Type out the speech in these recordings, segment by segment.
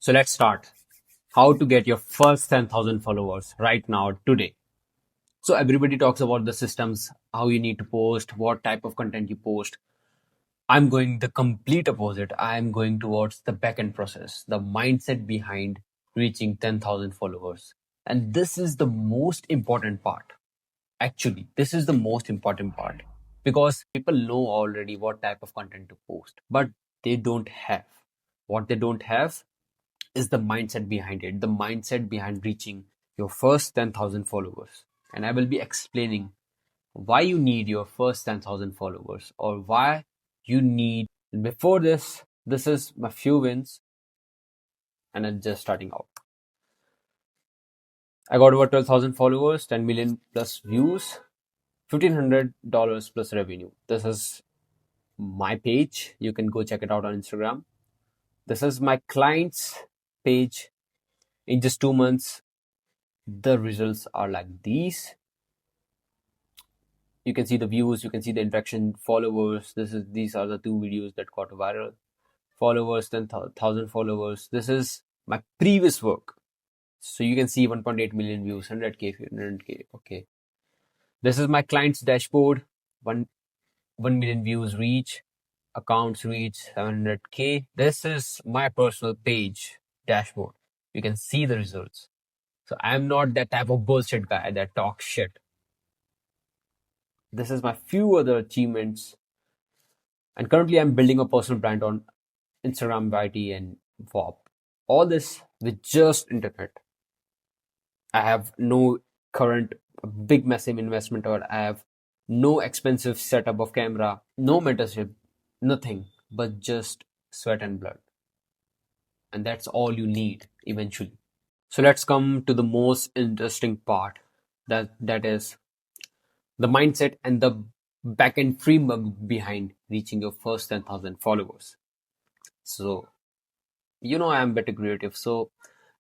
So let's start. How to get your first 10,000 followers right now, today. So everybody talks about the systems, how you need to post, what type of content you post. I'm going the complete opposite. I'm going towards the back end process, the mindset behind reaching 10,000 followers. And this is the most important part. Actually, this is the most important part because people know already what type of content to post, but they don't have. What they don't have is the mindset behind it, the mindset behind reaching your first 10,000 followers. And I will be explaining why you need your first 10,000 followers or why you need. Before this is my few wins and I'm just starting out. I got over 12,000 followers, 10 million plus views, $1,500 plus revenue. This is my page. You can go check it out on Instagram. This is my client's page. In just 2 months, the results are like these. You can see the views, you can see the interaction, followers. These are the two videos that got viral. Followers, 10,000 followers. This is my previous work. So you can see 1.8 million views, 100k, 100k. Okay. This is my client's dashboard. 1 million views reach, accounts reach 700k. This is my personal page dashboard. You can see the results. So I'm not that type of bullshit guy that talks shit. This is my few other achievements. And currently I'm building a personal brand on Instagram, YT, and VOP. All this with just internet. I have no current big massive investment, or I have no expensive setup of camera, no mentorship, nothing but just sweat and blood. And that's all you need eventually. So let's come to the most interesting part, that is the mindset and the backend framework behind reaching your first 10,000 followers. So, I'm better creative. So,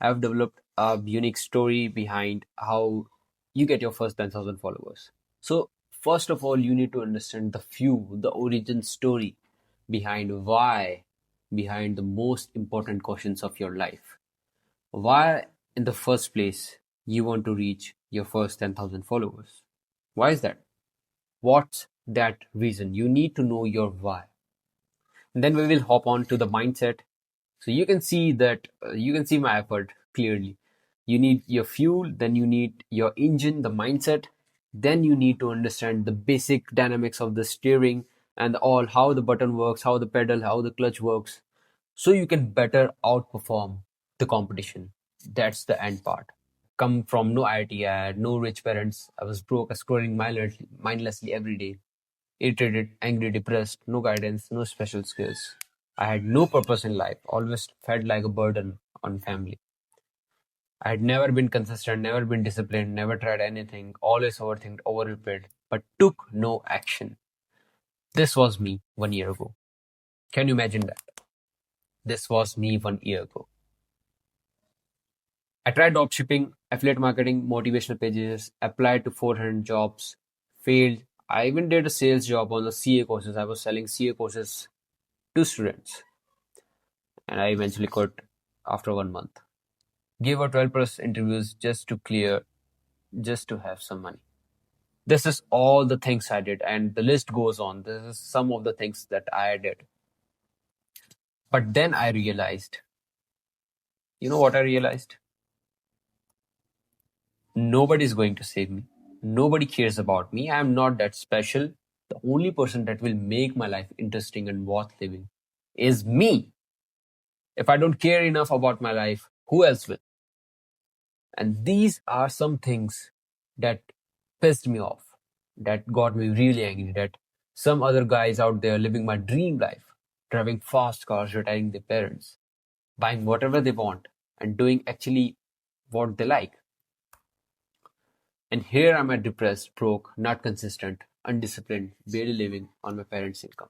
I've developed a unique story behind how you get your first 10,000 followers. So, first of all, you need to understand the origin story behind the most important questions of your life. Why, in the first place, you want to reach your first 10,000 followers? Why is that? What's that reason? You need to know your why. And then we will hop on to the mindset. So you can see my effort clearly. You need your fuel, then you need your engine, the mindset. Then you need to understand the basic dynamics of the steering and all, how the button works, how the pedal, how the clutch works. So you can better outperform the competition. That's the end part. Come from no IT, I had no rich parents. I was broke, scrolling mindlessly every day. Irritated, angry, depressed, no guidance, no special skills. I had no purpose in life, always felt like a burden on family. I had never been consistent, never been disciplined, never tried anything, always overthinked, overprepared, but took no action. This was me 1 year ago. Can you imagine that? This was me 1 year ago. I tried dropshipping, affiliate marketing, motivational pages, applied to 400 jobs, failed. I even did a sales job on the CA courses. I was selling CA courses to students, and I eventually quit after 1 month. Gave out 12 plus interviews just to have some money. This is all the things I did, and the list goes on. This is some of the things that I did. But then I realized, you know what I realized? Nobody's going to save me. Nobody cares about me. I am not that special. The only person that will make my life interesting and worth living is me. If I don't care enough about my life, who else will? And these are some things that pissed me off, that got me really angry, that some other guys out there living my dream life, driving fast cars, retiring their parents, buying whatever they want, and doing actually what they like. And here I'm at depressed, broke, not consistent, undisciplined, barely living on my parents' income.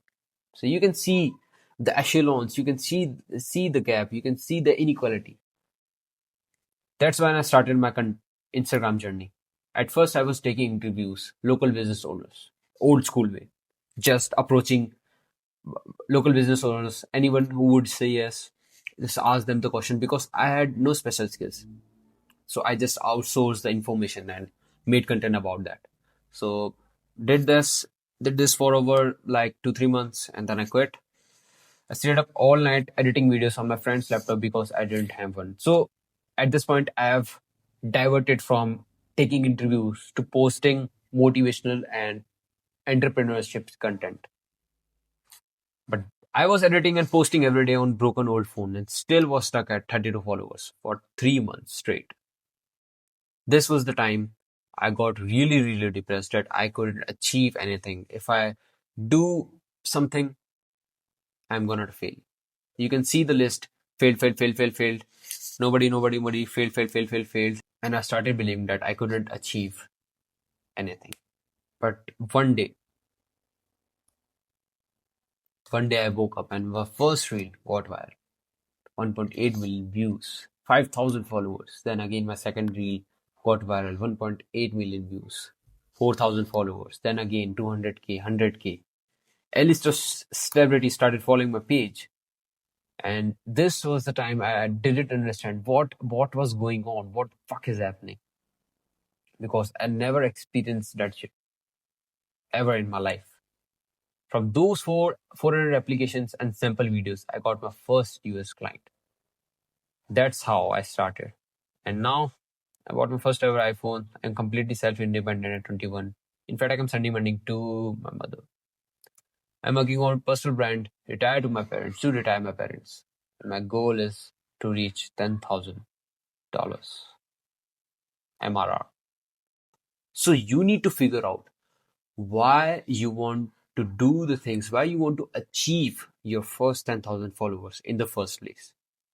So you can see the echelons, you can see the gap, you can see the inequality. That's when I started my Instagram journey. At first, I was taking interviews, local business owners, old school way, just approaching local business owners, anyone who would say yes, just asked them the question because I had no special skills. So I just outsourced the information and made content about that. So did this did this for over like 2-3 months, and then I quit. I stayed up all night editing videos on my friend's laptop because I didn't have one. So at this point, I have diverted from taking interviews to posting motivational and entrepreneurship content. But I was editing and posting every day on broken old phone and still was stuck at 32 followers for 3 months straight. This was the time I got really, really depressed that I couldn't achieve anything. If I do something, I'm gonna fail. You can see the list: failed, failed, failed, failed, failed. Nobody, nobody, nobody, failed, failed, failed, failed, failed. And I started believing that I couldn't achieve anything. But one day I woke up and my first reel got viral. 1.8 million views, 5,000 followers. Then again, my second reel got viral, 1.8 million views, 4,000 followers. Then again, 200K, 100K. A list of celebrities started following my page. And this was the time I didn't understand what was going on, what the fuck is happening. Because I never experienced that shit ever in my life. From those 400 applications and sample videos, I got my first US client. That's how I started. And now I bought my first ever iPhone. I'm completely self-independent at 21. In fact, I am sending money to my mother. I'm working on personal brand, retire to my parents, to retire my parents. And my goal is to reach $10,000 MRR. So you need to figure out why you want to do the things, why you want to achieve your first 10,000 followers in the first place.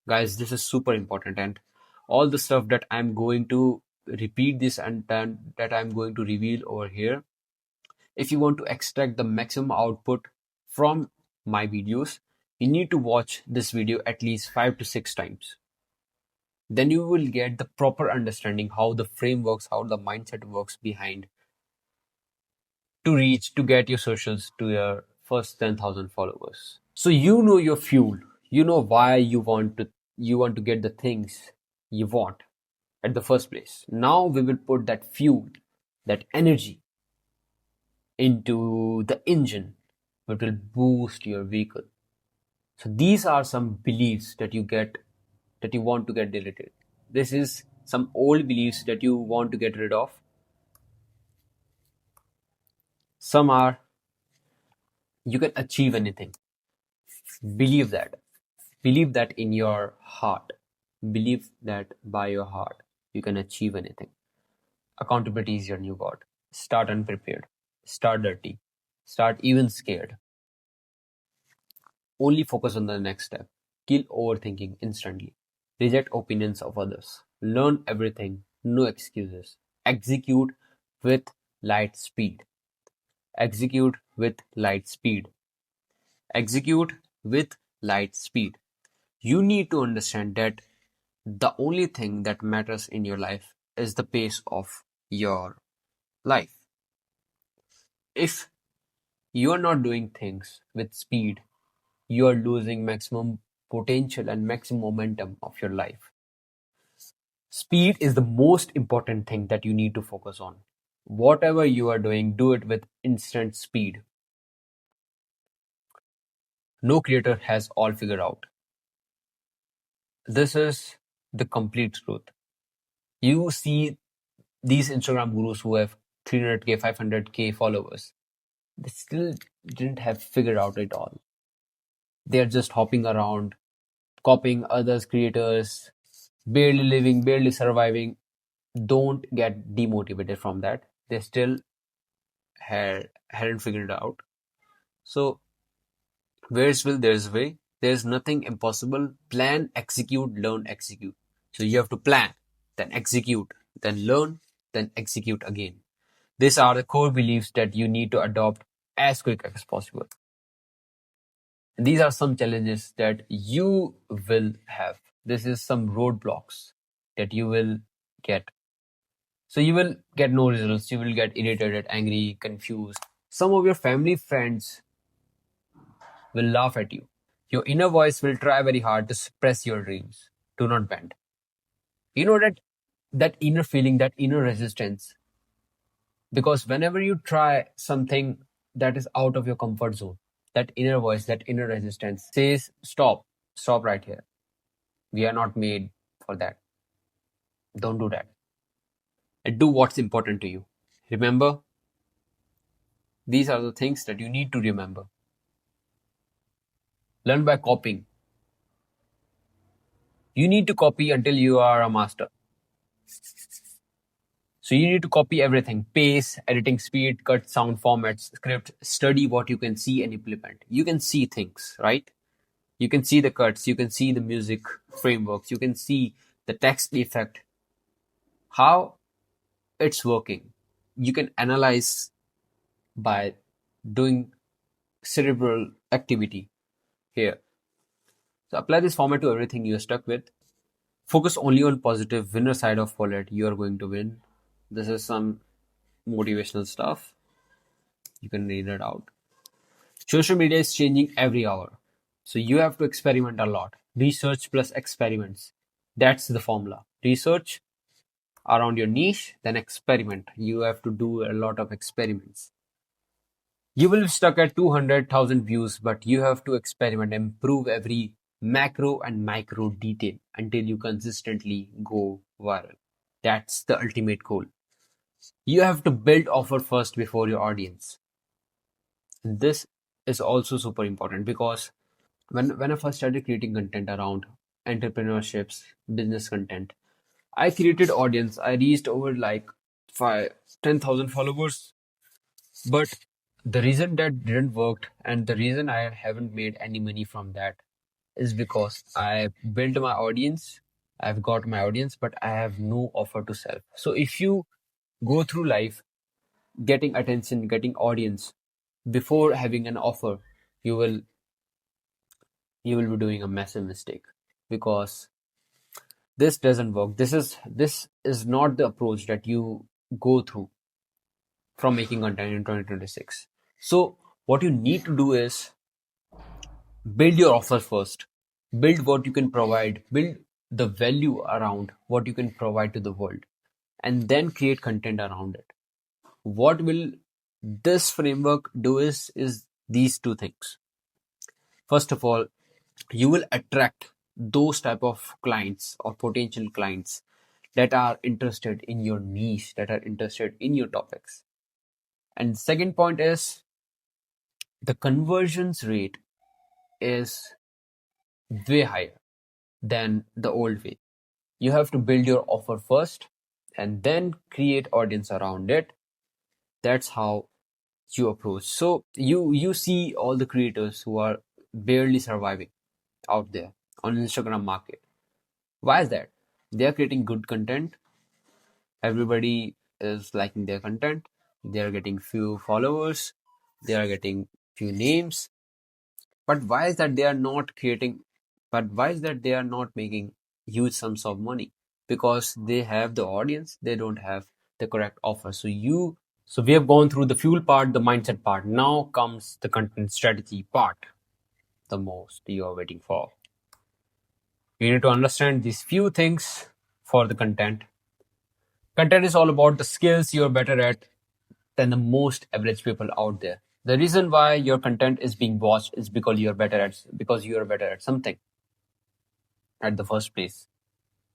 Guys, this is super important, and all the stuff that I'm going to repeat this and then that I'm going to reveal over here, if you want to extract the maximum output from my videos, you need to watch this video at least 5 to 6 times. Then you will get the proper understanding how the frame works, how the mindset works behind to get your socials to your first 10,000 followers. So you know your fuel. You know why you want to get the things you want at the first place. Now we will put that fuel, that energy into the engine which will boost your vehicle. So these are some beliefs that you want to get deleted. This is some old beliefs that you want to get rid of. Some are you can achieve anything. Believe that. Believe that in your heart. Believe that by your heart you can achieve anything. Accountability is your new god. Start unprepared. Start dirty. Start even scared. Only focus on the next step. Kill overthinking instantly. Reject opinions of others. Learn everything. No excuses. Execute with light speed. Execute with light speed. Execute with light speed. You need to understand that the only thing that matters in your life is the pace of your life. If you are not doing things with speed, you are losing maximum potential and maximum momentum of your life. Speed is the most important thing that you need to focus on. Whatever you are doing, do it with instant speed. No creator has all figured out. This is the complete truth. You see these Instagram gurus who have 300K, 500K followers, they still didn't have figured out it all. They're just hopping around, copying others' creators, barely living, barely surviving. Don't get demotivated from that. They still hadn't figured it out. So, where's will, there's way. There's nothing impossible. Plan, execute, learn, execute. So, you have to plan, then execute, then learn, then execute again. These are the core beliefs that you need to adopt as quick as possible. These are some challenges that you will have. This is some roadblocks that you will get. So you will get no results. You will get irritated, angry, confused. Some of your family friends will laugh at you. Your inner voice will try very hard to suppress your dreams. Do not bend. You know that inner feeling, that inner resistance, because whenever you try something that is out of your comfort zone, that inner voice, that inner resistance says, stop, stop right here. We are not made for that. Don't do that. And do what's important to you. Remember, these are the things that you need to remember. Learn by copying. You need to copy until you are a master. So you need to copy everything: pace, editing speed, cut, sound formats, script. Study what you can see and implement. You can see things, right? You can see the cuts, you can see the music frameworks, you can see the text effect, how it's working. You can analyze by doing cerebral activity here. So apply this format to everything you're stuck with. Focus only on positive winner side of wallet. You are going to win. This is some motivational stuff. You can read it out. Social media is changing every hour. So you have to experiment a lot. Research plus experiments. That's the formula. Research around your niche, then experiment. You have to do a lot of experiments. You will be stuck at 200,000 views, but you have to experiment, improve every macro and micro detail until you consistently go viral. That's the ultimate goal. You have to build offer first before your audience. This is also super important because when I first started creating content around entrepreneurships, business content, I created audience. I reached over like 10,000 followers. But the reason that didn't work and the reason I haven't made any money from that is because I built my audience. I've got my audience, but I have no offer to sell. So if you go through life getting attention, getting audience before having an offer, you will you will be doing a massive mistake because this doesn't work. This is not the approach that you go through from making content in 2026. So what you need to do is build your offer first. Build what you can provide. Build the value around what you can provide to the world, and then create content around it. What will this framework do is these two things. First of all, you will attract those type of clients or potential clients that are interested in your niche, that are interested in your topics. And second point is the conversions rate is way higher than the old way. You have to build your offer first and then create audience around it. That's how you approach. So you see all the creators who are barely surviving out there on Instagram market. Why is that? They are creating good content. Everybody is liking their content. They are getting few followers. They are getting few names. But why is that they are not creating? But why is that they are not making huge sums of money? Because they have the audience, they don't have the correct offer. So we have gone through the fuel part, the mindset part. Now comes the content strategy part, the most you are waiting for. You need to understand these few things for the content. Content is all about the skills you're better at than the most average people out there. The reason why your content is being watched is because you are better at something at the first place.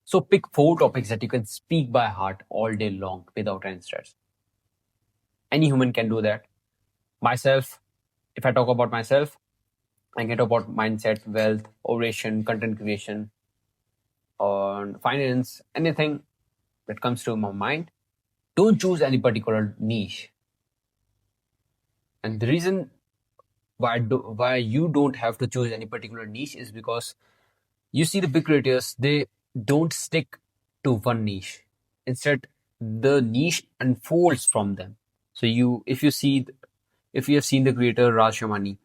So pick four topics that you can speak by heart all day long without any stress. Any human can do that. Myself, if I talk about myself, I can talk about mindset, wealth, oration, content creation, on finance, anything that comes to my mind. Don't choose any particular niche. And the reason why you don't have to choose any particular niche is because you see the big creators, they don't stick to one niche. Instead, the niche unfolds from them. So if you have seen the creator Raj Shamani,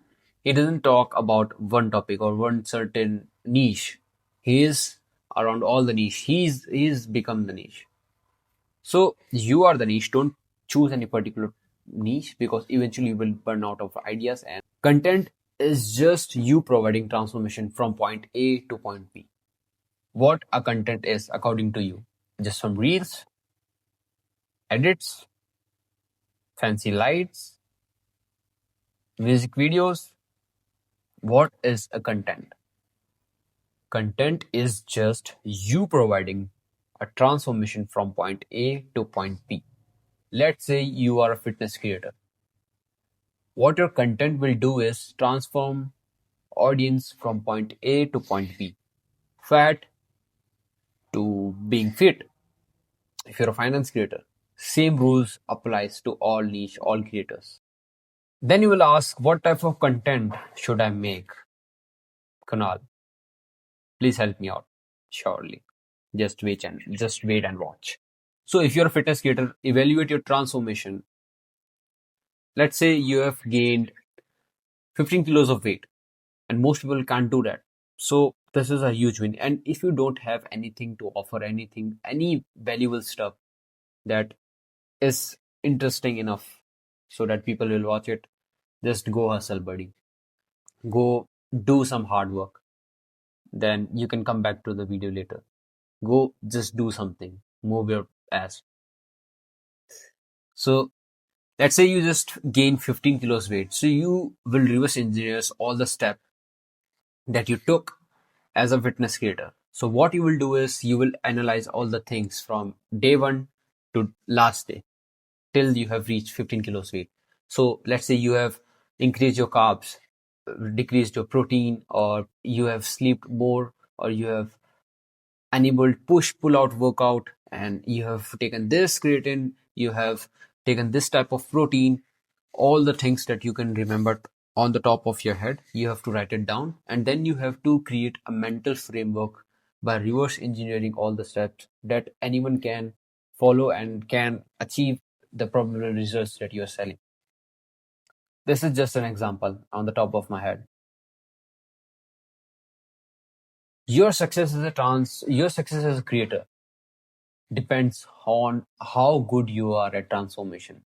he doesn't talk about one topic or one certain niche. He is around all the niche. He's become the niche. So you are the niche. Don't choose any particular niche because eventually you will burn out of ideas and content. is just you providing transformation from point A to point B. What a content is, according to you? Just some reels, edits, fancy lights, music videos. What is a content? Content is just you providing a transformation from point A to point B. Let's say you are a fitness creator. What your content will do is transform audience from point A to point B. Fat to being fit. If you're a finance creator, same rules applies to all niche, all creators. Then you will ask, what type of content should I make? Kunal, please help me out. Surely. Just wait and watch. So if you're a fitness creator, evaluate your transformation. Let's say you have gained 15 kilos of weight, and most people can't do that. So this is a huge win. And if you don't have anything to offer, anything, any valuable stuff that is interesting enough so that people will watch it, just go hustle, buddy. Go do some hard work. Then you can come back to the video later. Go just do something. Move your ass. So let's say you just gain 15 kilos weight. So you will reverse engineers all the steps that you took as a fitness creator. So what you will do is you will analyze all the things from day one to last day till you have reached 15 kilos weight. So let's say you have increased your carbs, decreased your protein, or you have slept more, or you have enabled push pull out workout, and you have taken this creatine, you have taken this type of protein, all the things that you can remember on the top of your head, you have to write it down, and then you have to create a mental framework by reverse engineering all the steps that anyone can follow and can achieve the probable results that you are selling. This is just an example on the top of my head. Your success as a creator depends on how good you are at transformation,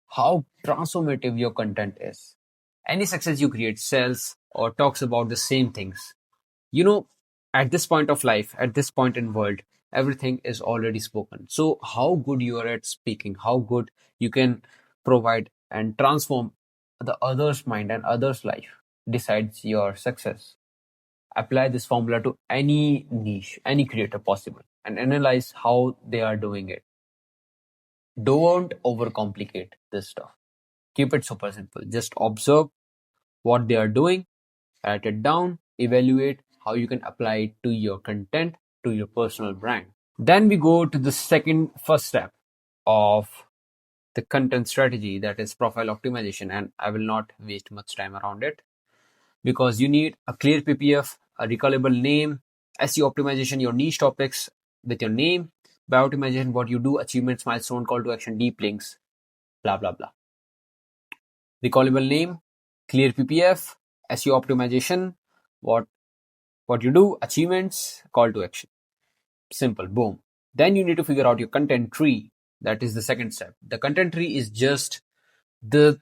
how transformative your content is. Any success you create sells or talks about the same things. You know, at this point of life, at this point in world, everything is already spoken. So how good you are at speaking, how good you can provide and transform the other's mind and other's life decides your success. Apply this formula to any niche, any creator possible, and analyze how they are doing it. Don't overcomplicate this stuff. Keep it super simple. Just observe what they are doing, write it down, evaluate how you can apply it to your content, to your personal brand. Then we go to the first step of the content strategy, that is profile optimization. And I will not waste much time around it because you need a clear PPF, a recallable name, SEO optimization, your niche topics with your name, by optimization, what you do, achievements, milestone, call to action, deep links, blah, blah, blah. Recallable name, clear PPF, SEO optimization, what you do, achievements, call to action. Simple, boom. Then you need to figure out your content tree. That is the second step. The content tree is just the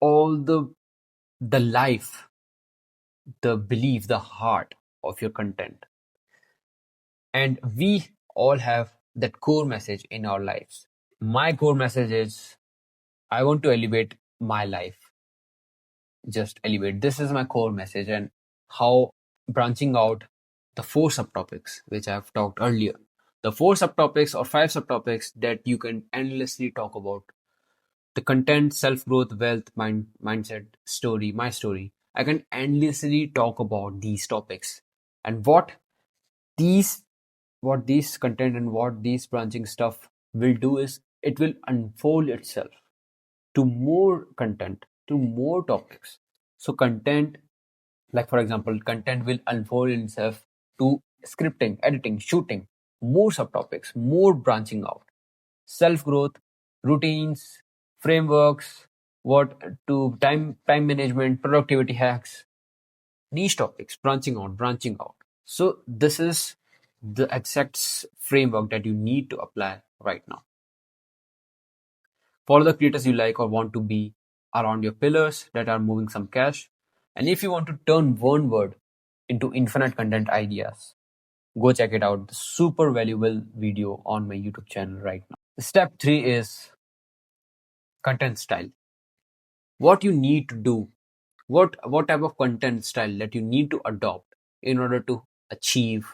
all the life, the belief, the heart of your content. And we all have that core message in our lives. My core message is I want to elevate my life. Just elevate. This is my core message, and how branching out the four subtopics which I've talked earlier. The four subtopics or five subtopics that you can endlessly talk about. The content, self-growth, wealth, mindset, story, my story. I can endlessly talk about these topics. And these what these content and what these branching stuff will do is it will unfold itself to more content, to more topics. So content, like for example, content will unfold itself to scripting, editing, shooting, more subtopics, more branching out, self growth, routines, frameworks, what to time management, productivity hacks, niche topics, branching out. So this is the exact framework that you need to apply right now. Follow the creators you like or want to be around your pillars that are moving some cash, And if you want to turn one word into infinite content ideas, go check it out. The super valuable video on my YouTube channel right now. Step 3 is content style. What you need to do, what type of content style that you need to adopt in order to achieve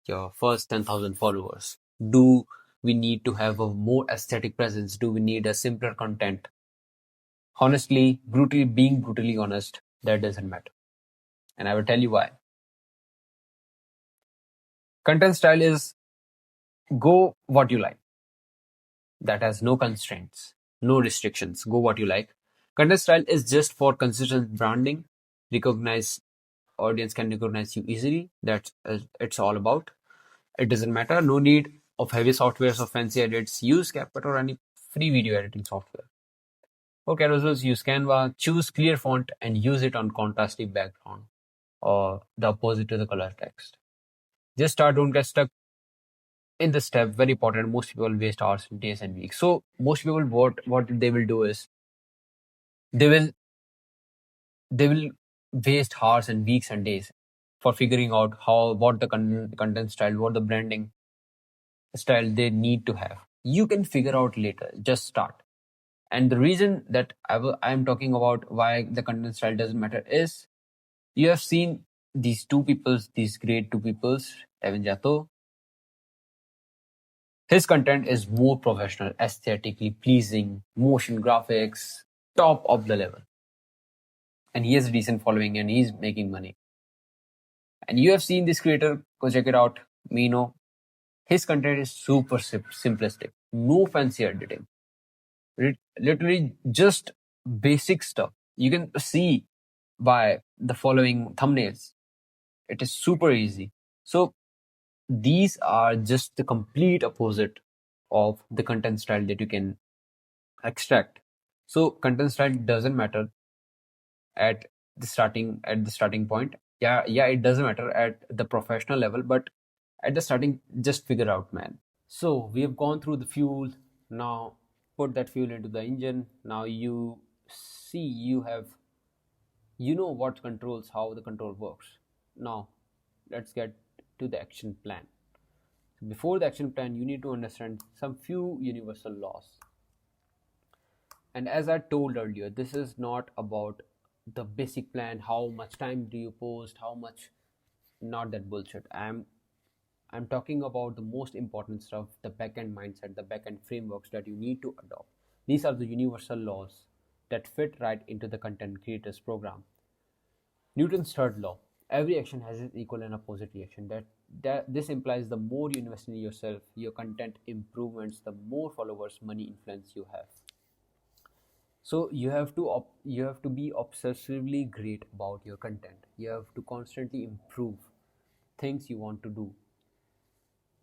your first 10,000 followers. Do we need to have a more aesthetic presence? Do we need a simpler content? Honestly, being brutally honest, that doesn't matter. And I will tell you why. Content style is go what you like. That has no constraints, no restrictions. Go what you like. Content style is just for consistent branding. Recognize audience can recognize you easily. That's it's all about. It doesn't matter. No need of heavy softwares or fancy edits. Use CapCut or any free video editing software. For carousels, use Canva. Choose clear font and use it on contrasty background or the opposite to the color text. Just start. Don't get stuck in the step. Very important. Most people waste hours, days, and weeks. So most people, what they will do is they will they will waste hours and weeks and days for figuring out what the content style, what the branding style they need to have. You can figure out later. Just start. And the reason that I'm talking about why the content style doesn't matter is you have seen these great two peoples, Evan Jato. His content is more professional, aesthetically pleasing, motion graphics, top of the level. And he has a decent following and he's making money. And you have seen this creator, go check it out, Mino. His content is super simplistic, no fancy editing. Literally just basic stuff. You can see by the following thumbnails. It is super easy. So these are just the complete opposite of the content style that you can extract. So content style doesn't matter at the starting point. Yeah, it doesn't matter at the professional level, but at the starting, just figure out, man. So we have gone through the fuel. Now put that fuel into the engine. Now you see you know what controls how the control works. Now let's get to the action plan. Before the action plan, you need to understand some few universal laws. And as I told earlier, this is not about the basic plan, how much time do you post, how much, not that bullshit. I'm talking about the most important stuff, the backend mindset, the backend frameworks that you need to adopt. These are the universal laws that fit right into the content creators program. Newton's third law: every action has its equal and opposite reaction. That this implies the more you invest in yourself, your content improvements, the more followers, money, influence you have. So you have to be obsessively great about your content. You have to constantly improve things you want to do.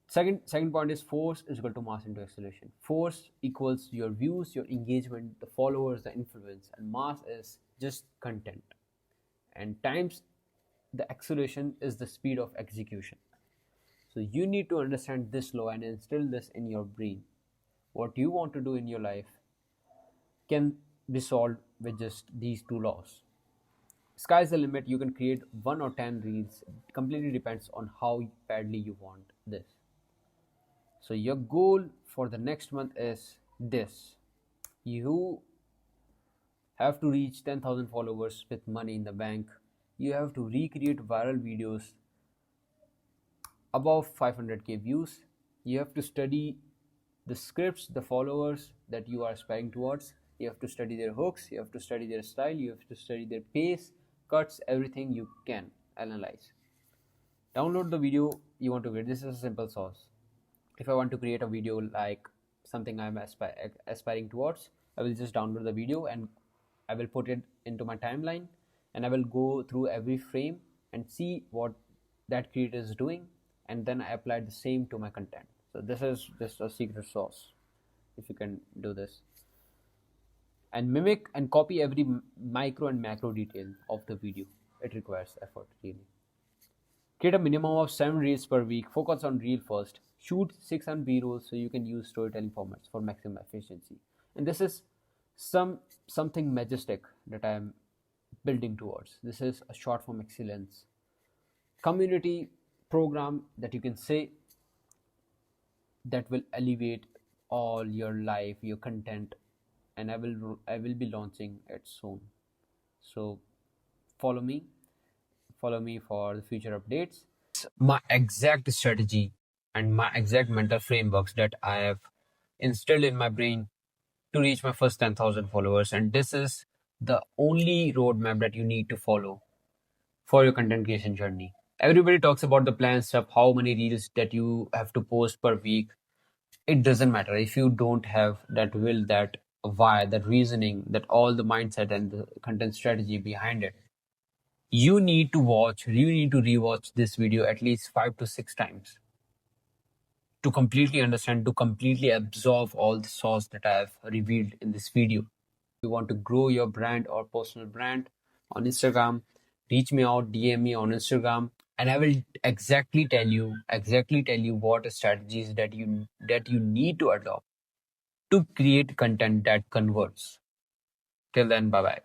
Second point is force is equal to mass into acceleration. Force equals your views, your engagement, the followers, the influence, and mass is just content. And times the acceleration is the speed of execution. So you need to understand this law and instill this in your brain. What you want to do in your life can be solved with just these two laws. Sky's the limit. You can create 1 or 10 reels. It completely depends on how badly you want this. So your goal for the next month is this. You have to reach 10,000 followers with money in the bank. You have to recreate viral videos above 500k views. You have to study the scripts, the followers that you are aspiring towards. You have to study their hooks, you have to study their style, you have to study their pace, cuts, everything you can analyze. Download the video you want to create. This is a simple source. If I want to create a video like something I'm aspiring towards, I will just download the video and I will put it into my timeline and I will go through every frame and see what that creator is doing, and then I apply the same to my content. So this is just a secret sauce if you can do this. And mimic and copy every micro and macro detail of the video. It requires effort, really. Create a minimum of 7 reels per week. Focus on reel first. Shoot 6 and B rolls so you can use storytelling formats for maximum efficiency. And this is something majestic that I am building towards. This is a short form excellence community program that you can say that will elevate all your life, your content, and I will be launching it soon. So follow me, follow me for the future updates. My exact strategy and my exact mental frameworks that I have instilled in my brain to reach my first 10,000 followers, and this is the only roadmap that you need to follow for your content creation journey. Everybody talks about the plan stuff, how many reels that you have to post per week. It doesn't matter if you don't have that will, that why, that reasoning, that all the mindset and the content strategy behind it. You need to rewatch this video at least 5 to 6 times to completely understand, to completely absorb all the sauce that I have revealed in this video. You want to grow your brand or personal brand on Instagram, reach me out, DM me on Instagram, and I will exactly tell you what strategies that you need to adopt to create content that converts. Till then, bye bye.